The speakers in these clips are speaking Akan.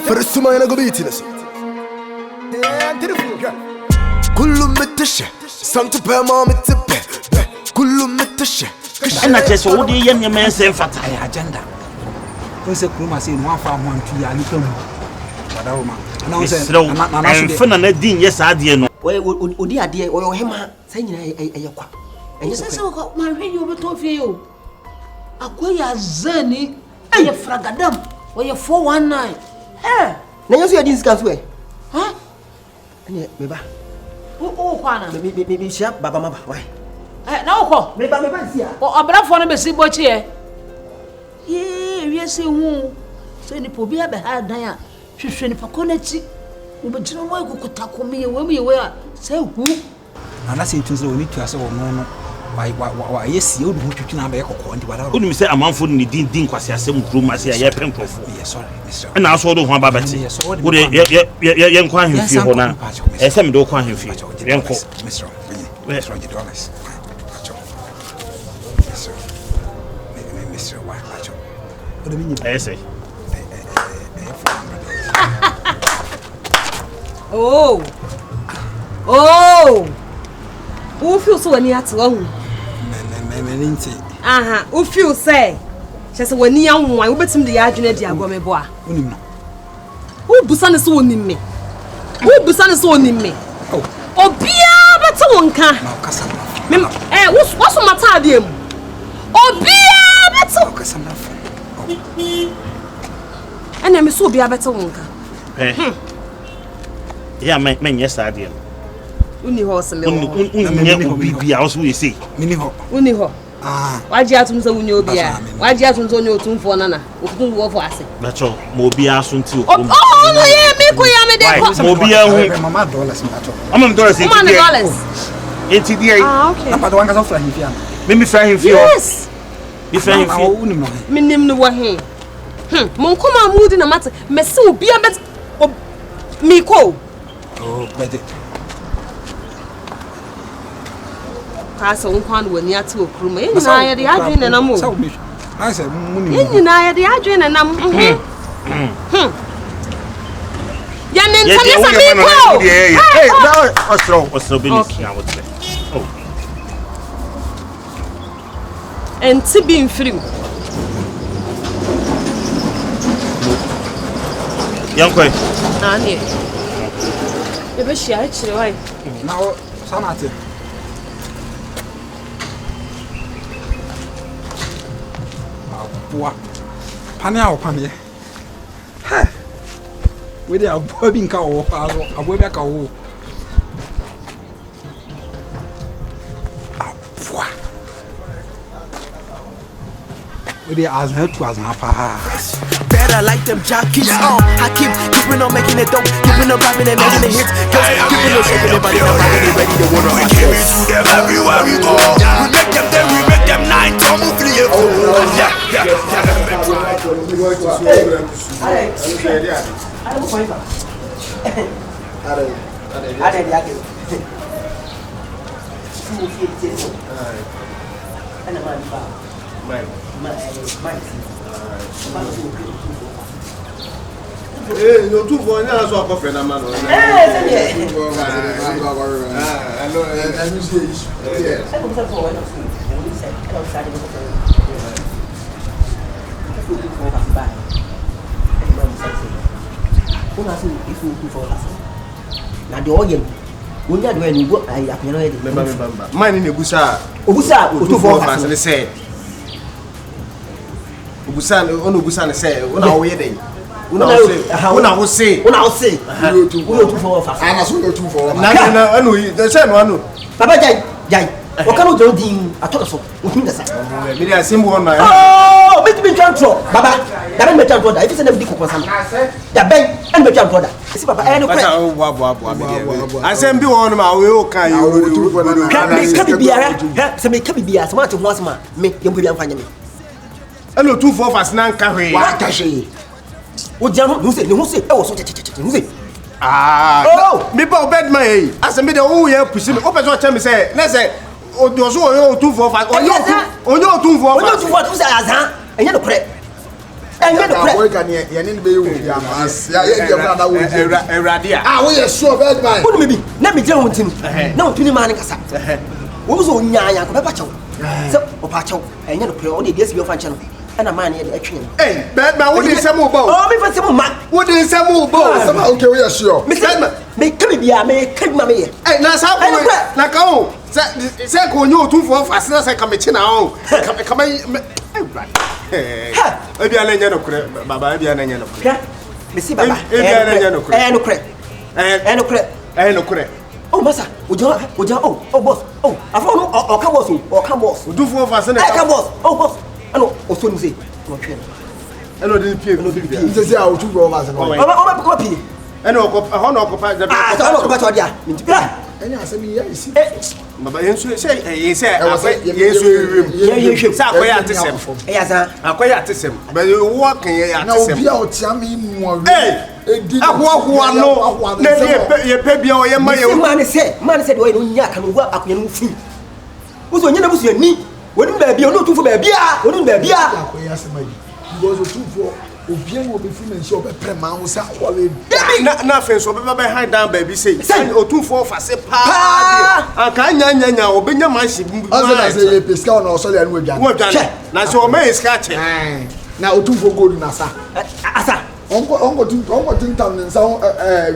فرسوماي أنا قبيتي نسي كلهم متشة سانت بما متبه كلهم متشة أنا جالس أودي يم يم ينسى فتح يا أجندة كنت كلما سين وافا مانتي على كم وداوما أنا فنا ندين يسعدينه ودي أدي ويوهما سيني أيقوا أني سأسوق ما رينيو بتوفيو أقوى يا زني أي فرقدام ويا 419 نيجي أدين سكاسوي ها أني مبا كوانا مي شاب بابا ما با واي ناوكو مبا سيا أبرافو أنا بسيب بوتشي يسي هو سيني بوبيا بهادايا شوشني بكونتي وبجنا واي كوكوتاكومي ومي ويا سيهو أنا سيتونز وني تياسو ونو wa yesi odu hutwitwi na be kokko ndi wala onu mi se amanfo ni din kwase asem kroma se ya pemprofo yes sorry mister na aso odu ho babati wo de ye nkwa ahemfie ho na e se me do kwa ahemfie ye nko mister mister you dollars mister why pacho odu mi e se oh who feel so when you at long aha who feel say she say when you anwan wo betim de ya adwene de agome bo a onim no who busane so onim me who busane so onim me obia bete wonka na kasa wo so mata ade mu obia bete kasa na fa ene me so obia bete wonka ya men yes ade uni ho se me unye bibia also we say mini ho uni ho waji atum so unye obia waji atum so unye Otumfour Nana okutun wo fo ase bacho mo obia so nti o no ye me ko ya me de ko mo obia hu mama dollars mbacho am dollars in dollars enti dia okay na pado wanga so fra himfia me fra himfia yes me fra himfia unim no minim no wo he mon koma mudi na mate me se obia bet mi ko bede kasa unkwan wani ati okruma enina ya de adwene na mo I said muni enina ya de adwene na mo ya men tane sa mi ko hey now ostro business now what's it oh enti bi mfirim yankoi ani e be shia chire wai na sanate pane a opane ha we dey abo bi nka wo aro abo bi aka wo apwa we dey azna tu azna pa better like them jockeys I keeping on making it dope keeping on rapping and making it hits keeping on shaking everybody now ready to win on my kids everywhere we go we make them then we make them night to move the Otumfour Nana so akọ friend man o. na de oyem wonya de wani go apeno ye de Member mine ni ebusa Otumfour Nana ne say obusa ono obusa ne say una wo ye den una wo say Otumfour ana so Otumfour na anu de say no anu baba jai wakano jo din atoka so ohun da sa me dey simple on na me tantro baba da ben me tantro da if say na bi kokon sam da ben en me tantro da si baba no kre asem bi won ma we o kan Otumfour Nana ka bibiara se me ka bibiara se ma te ho asema me yem bi amfanya me eno Otumfour na nka hwe wa ka hwe o jano no se e wo so no se me ba obed man eh asem bi de wo ye pusi me o person tell me say na say o do so Otumfour onye Otumfour o se azan enye no kre And get the work and you be with Yamas. Ah, we are sure, bad man. What maybe? Let me tell you, no, to the man. What was on Yaya? So, Opacho, and you know, pray all the days of function. And a man here, actually. Hey, bad man, what is some more? Oh, me for some man. What is some more? Okay, we are sure. Miss Edmund, make come here, make come here. Hey, now, how like, oh, say, go you two for fastness. I come now. Come, hey, maybe I know, Baba, maybe I know. Missy Baba, and no credit. Oh, Massa, would you, oh, boss, oh, I found or come boss. Do for fastness. Come boss, oh, boss. I know, or soon say, I know, didn't pay. This is our 2 brothers. Oh, my copy. I know, I don't know about the And I said, yes, Baba, you say, he said, I was yes, I quite at him, but you walk in here. be out, Sammy. Hey, I walk one, no, you pay your man said, well, you can work up your feet. Who's on your knee? Wouldn't there be a no to for baby? Wouldn't there be a because 2 for Obian will be feeling so better. Man was nothing so behind down, baby. Say, Otumfour for say, I can't open your mind. I say, Pisca or Australian with that. Now, so may scratching. Now, Otumfour good in Asa. Uncle Tintown and so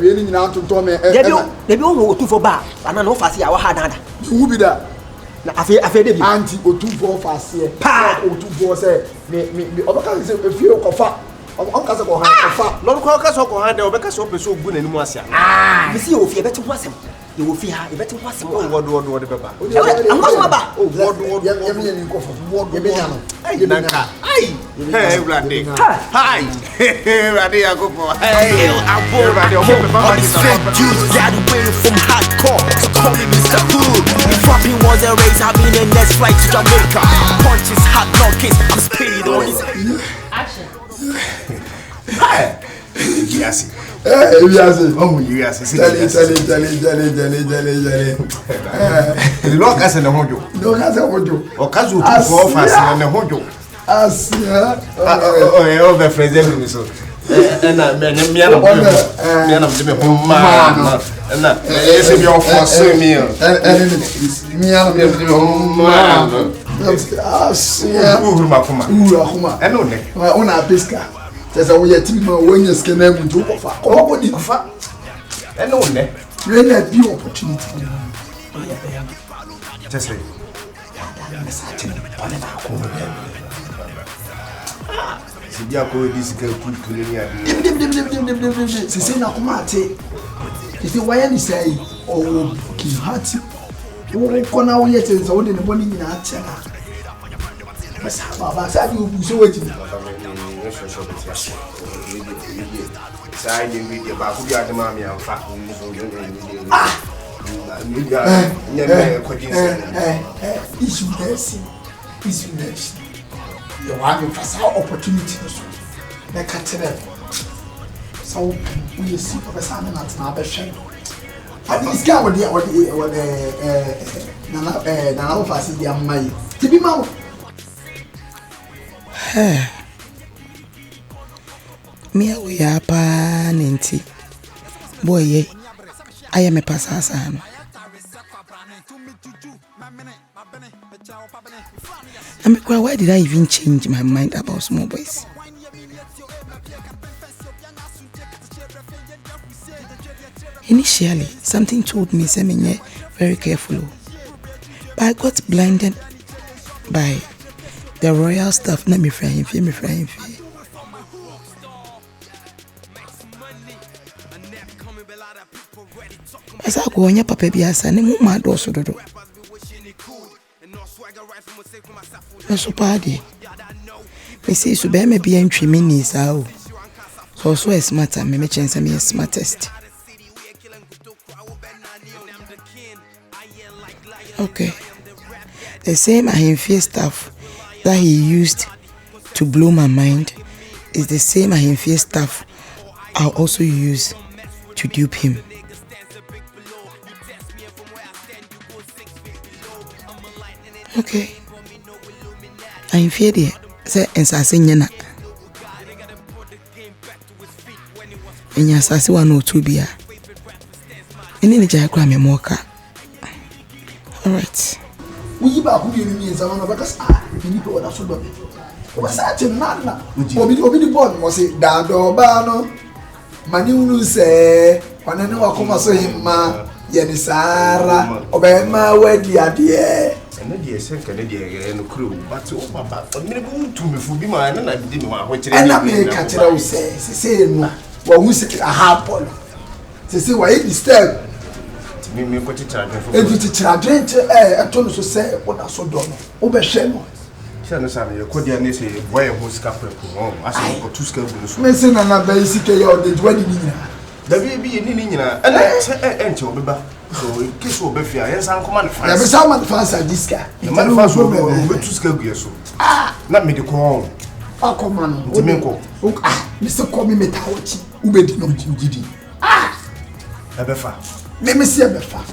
really now to Tommy. They don't go to bar, and I know Fassi our hard. You will be there. I feel Auntie Otumfour fast here. Pa Otumfour say, me, Oka is a few of fat. Uncle Coha, not Caucus or Hand, or because open so good in Mosia. You see, if you better was him, you will fear you better was him. What I'm not about. Oh, what hey, Randy. Hi, Randy, I go for hey, All these fake Jews got away from hardcore, so call me Mr. Hood. If rapping was a race, I'll be the next flight to Jamaica. Punches, hot knockings, I'm speed on this. Action. Hi. Yes. yes. Oh, yes. Jelly. Look as in the hojo. No, that's a hojo. Or Kazu for fast in the hojo. As oh, the phrase every so. And I me and yes, if you're for swimming, and me and I know that. My own Pisca. There's a way to me when you scan them into offer. Oh, what did you find? I know that. When that be opportunity. Just say, this girl put say na kumate. Iti why ni say oh Kihati. Oh kona wo yete so de ne boni nyina atia. Baba say you so wetin. Say you media ba ku dia de ma me amfa. Issue next. You want to pass our opportunity. Make a tell. So we see for the salmon at my best. I think this guy would Nana Fassi the Amai. To be mouth. Me we are panenti. Boy, I am a passasano. Why did I even change my mind about small boys? Initially, something told me, Seminye, very careful. But I got blinded by the royal stuff. Let me fry him. As I go on your papa biasa, ne mu ma do so dodo. So party. Me say so be me be antwi me ni sa o. So a smarter me chance me smartest. Okay. The same ahemfie stuff that he used to blow my mind is the same ahemfie stuff I'll also use to dupe him. Okay. I'm fear there. Say and Sassinyana. And yes, I see 1 or 2 beer. And then the jack me more car. All right. We back who you mean someone because you need to order so do. Was such a nana. Obi the born was it dado bano. Mani unu say wana no akoma so himma ye ni sara obema wedi ade. And the second Canadian and crew, but oh, Papa, a minute to me for be mine, and I didn't want what you catch it out say no. Well, who said a half polo? Say why it disturb. Me put it charge for every children I told you to say what I saw done. Over shame. Shannon, you could say, why a whole scalpel home, asking for 2 scalpels. Missing another basically or the 20 minutes. There may be in India, and I enter over. So, in case of Beffia, yes, I'm command. There was someone fancy this guy. The man was over 2 scalpels. Not me the call. Oh, come on, Domingo. Mr. Call me Metawachi, who made no GD. A Beffa. Let me see a Beffa.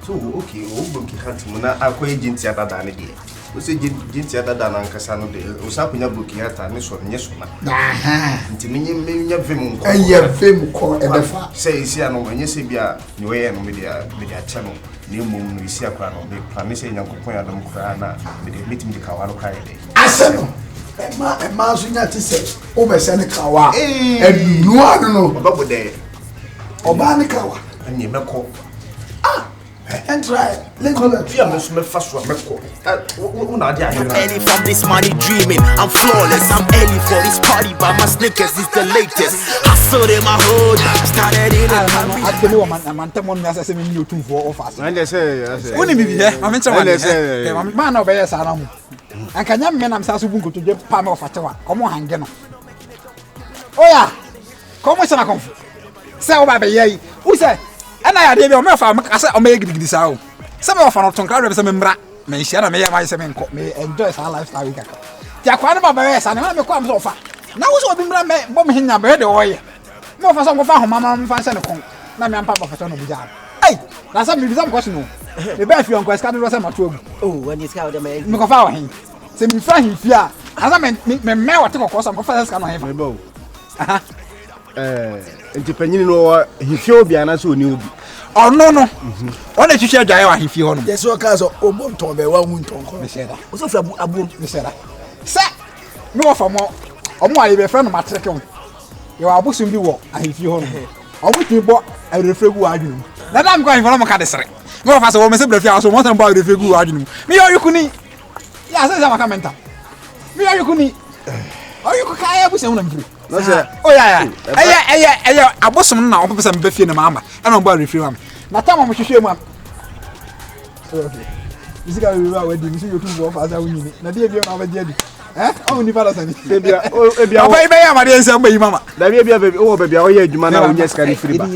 So, okay, Obuki Hatimuna, I'll call agent other than a day. We say agent other than Uncle Sano Day, who sat in a book here, and this one, yes, and to me, you vim, and your vim call a Beffa. Say, see, I know when you say, be a new and media channel, new moon, we see a crown, they promise a young company, Adam Crana, with the meeting the Kawano Friday. I said, a mouse in that is over Seneca, and you are no about day. Obanikawa, and you make call. And try. Let go let you must make fast one. Early from this money dreaming, I'm flawless. I'm early for this party, but my sneakers is the latest. I saw them my hood, started in I don't know man tamon me asase me you too for office. And they say, woni bi here, ma me tell one. Man na obeye sa na mu. Anka nyam me nam sa so bunko to je pa me ofate wa. Komo hange no. Oya. Komo se na konfu. Se o ba be yi. Who say? Ana ya de be o me fa me ase o me gidigidi sa o. Se me ofa no ton kra be se me mra. Me hia na me ya ma se me nko. Me enjoy sa lifestyle we kaka. Ti akwa ne ba be sa na me kwa me so ofa. Na wo so obi mra me bo me hinya be de oye. Me ofa so ngofa homa ma me fa se ne kon. Na me ampa ba fa no buja. Hey, na sa me bi some question no. Me be fi on kwesta do se ma to agu. Oh, when you scout them me ko fa o hin. Se me fra hin fi a. Asa me wa te ko so ko fa se ka no hin fa. Me bo. Aha. Entipanyini no hifie obi anaso oni obi. Oh no. Ona hihie adwaye wa hifie ho no. yes o ka so obo nton be wa hu nton ko. Me sheda. O so fra abu me sheda. Se me wo fa mo omo aye be fra no matreke ho. Ye wa abusum bi wo ahifie ho no. Omo ti bo arefregu wa adwunu. Na dam ko ahifie no mo ka desere. Me wo fa so wo me se brafia so mo tan bo arefregu wa adwunu. Me yo yukuni. Ya se za maka mental. Me yo yukuni. Oyu ko kaya abusum na mfiri. No sir. Oh yeah. Aya abosom na opopesa me bafie na mama. Ana mbo arefregu am. Na tama mo hwehwe mu am. Okay. Isi ka we wa di mi si yotu bo fa za wuni. Na de bia na ba di adi. Oh ni fara sani. Bia bia. Aba ibe ya ma de nsa mba yi mama. Da bia baby o bia o ye adwuma na o nya skari free ba.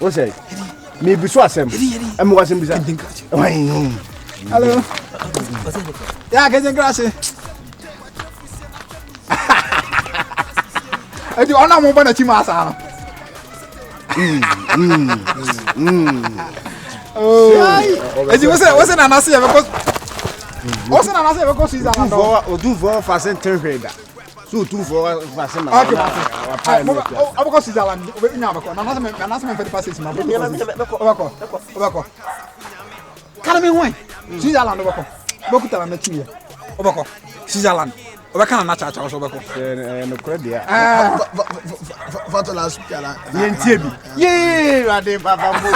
O say. Me bi so asem. Em wa asem bi sa. Hello. Ya ke gracias. Edi ona mo bana chima asa no. Oh. Edi wose na nase ya because wose na nase ya because is that no. Otumfour fasen tenhweda. So Otumfour fasen na. Okay. Abako Switzerland nya abako. Na nase me fedi passes ma. Abako. Kana me hwan. Switzerland abako. Boku tala na chimia. Abako. Switzerland. Obaka na cha so obako. No credit. Fatu la supala. Yentie bi. Ye, ade baba mo.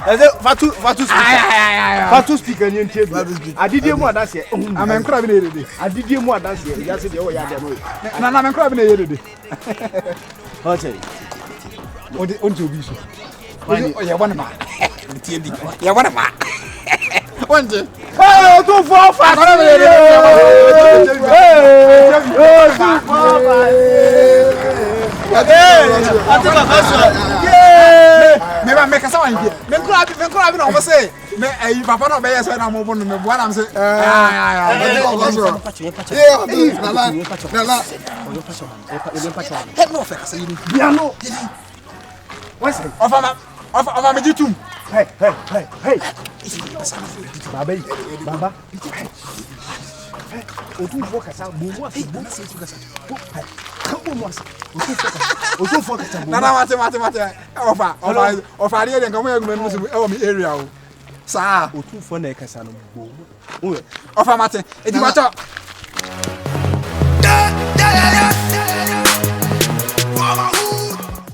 Eze Fatu speaker. Fatu speaker yentie bi. Adidie mu adase. Amen kura bi na yede. Adidie mu adase. Ya se de o ya de no. Na amen kura bi na yede. Hotel. Onti obi so. O ye wona ma. Tie di. Ye wona ma. Onti. Hey, Otumfour fasen. Me ba me kasa wan here. Me kura bi na o say. Me papa no be yes na mo bonu me bua na me say. Ofa me jitum. Hey. Baba. Otumfour kasa bomu ase bomu ase kasa. Bomu ase. Otumfour kasa bomu. Nana mate. Ofa ari de nkan mo yagum no so e mi area o. Sa Otumfour na kasa no bomu. Ofa mate. Edi macho.